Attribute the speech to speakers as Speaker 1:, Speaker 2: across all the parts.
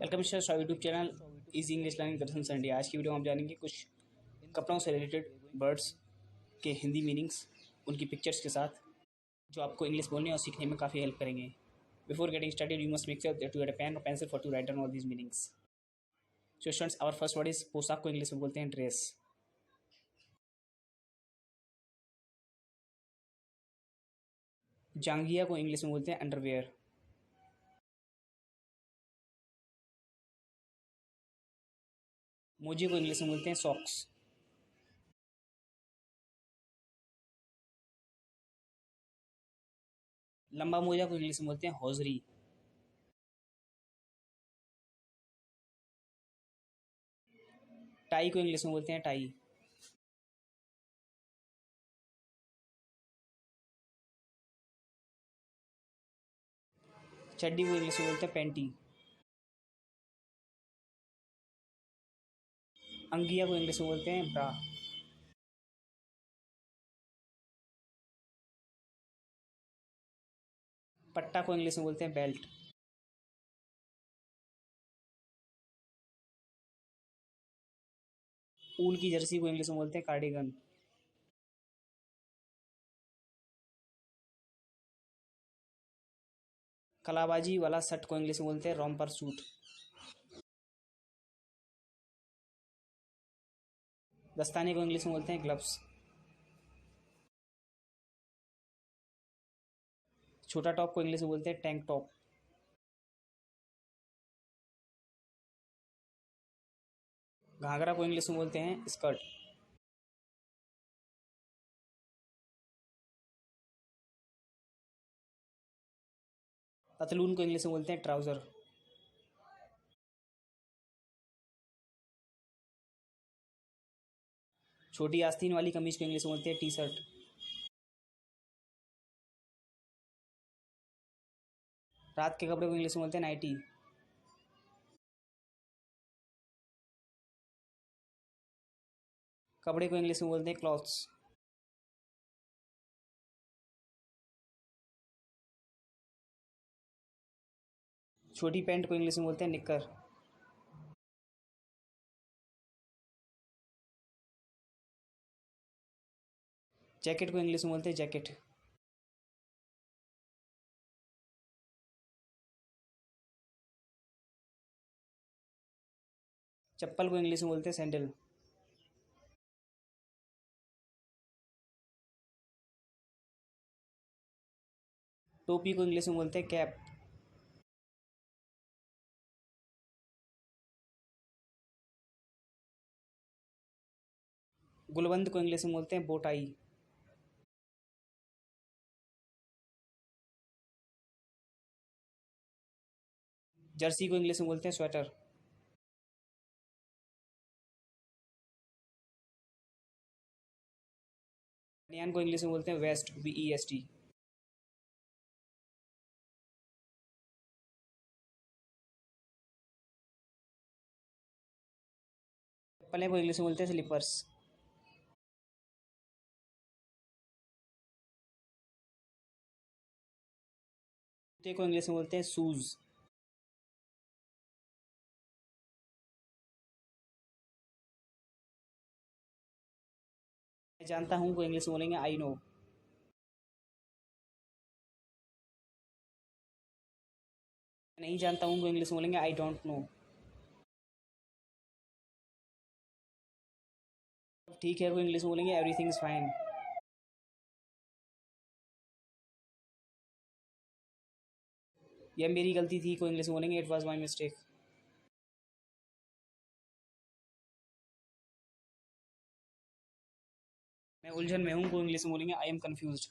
Speaker 1: Welcome sir YouTube channel easy English learning दर्शन Sunday. आज की वीडियो में हम जानेंगे कुछ कपड़ों से रिलेटेड वर्ड्स के हिंदी मीनिंग्स उनकी पिक्चर्स के साथ, जो आपको इंग्लिश बोलने और सीखने में काफ़ी हेल्प करेंगे। Before getting started you must make sure that you have a pen और pencil for to write down all these meanings. So students, our first word is पोशाक को इंग्लिश में बोलते हैं ड्रेस। जांघिया को इंग्लिश में बोलते हैं अंडरवेयर। मोजे को इंग्लिश में बोलते हैं सॉक्स। लंबा मोजा को इंग्लिश में बोलते हैं हौजरी। टाई को इंग्लिश में बोलते हैं टाई। चड्डी को इंग्लिश में बोलते हैं पैंटी। अंगिया को इंग्लिश में बोलते हैं ब्रा। पट्टा को इंग्लिश में बोलते हैं बेल्ट। ऊन की जर्सी को इंग्लिश में बोलते हैं कार्डिगन। कलाबाजी वाला शर्ट को इंग्लिश में बोलते हैं रॉम्पर सूट। दस्ताने को इंग्लिश में बोलते हैं ग्लव्स। छोटा टॉप को इंग्लिश में बोलते हैं टैंक टॉप। घाघरा को इंग्लिश में बोलते हैं स्कर्ट। पतलून को इंग्लिश में बोलते हैं ट्राउजर। छोटी आस्तीन वाली कमीज को इंग्लिश में बोलते हैं टी शर्ट। रात के कपड़े को इंग्लिश में बोलते हैं नाइटी। कपड़े को इंग्लिश में बोलते हैं क्लॉथ्स। छोटी पैंट को इंग्लिश में बोलते हैं निक्कर। जैकेट को इंग्लिश में बोलते हैं जैकेट। चप्पल को इंग्लिश में बोलते हैं सैंडल। टोपी को इंग्लिश में बोलते हैं कैप। गुलबंद को इंग्लिश में बोलते हैं बोटाई। जर्सी को इंग्लिश में बोलते हैं स्वेटर। बनियान को इंग्लिश में बोलते हैं वेस्ट, VEST। चप्पलें को इंग्लिश में बोलते हैं स्लीपर्स। जूते को इंग्लिश में बोलते हैं शूज। मैं जानता हूँ को इंग्लिश में बोलेंगे आई नो। नहीं जानता हूँ को इंग्लिश में बोलेंगे आई डोंट नो। ठीक है को इंग्लिश में बोलेंगे एवरीथिंग इज फाइन। यह मेरी गलती थी को इंग्लिश में बोलेंगे इट वॉज माई मिस्टेक। मैं उलझन में हूँ को इंग्लिश में बोलेंगे आई एम कन्फ्यूज्ड।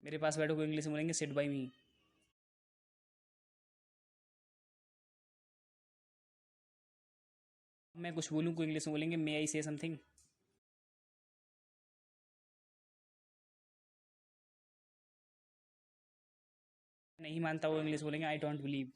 Speaker 1: मेरे पास बैठो को इंग्लिश में बोलेंगे सिट बाई मी। मैं कुछ बोलूँ को इंग्लिश में बोलेंगे मे आई से समथिंग। नहीं मानता वो इंग्लिश बोलेंगे आई डोंट बिलीव।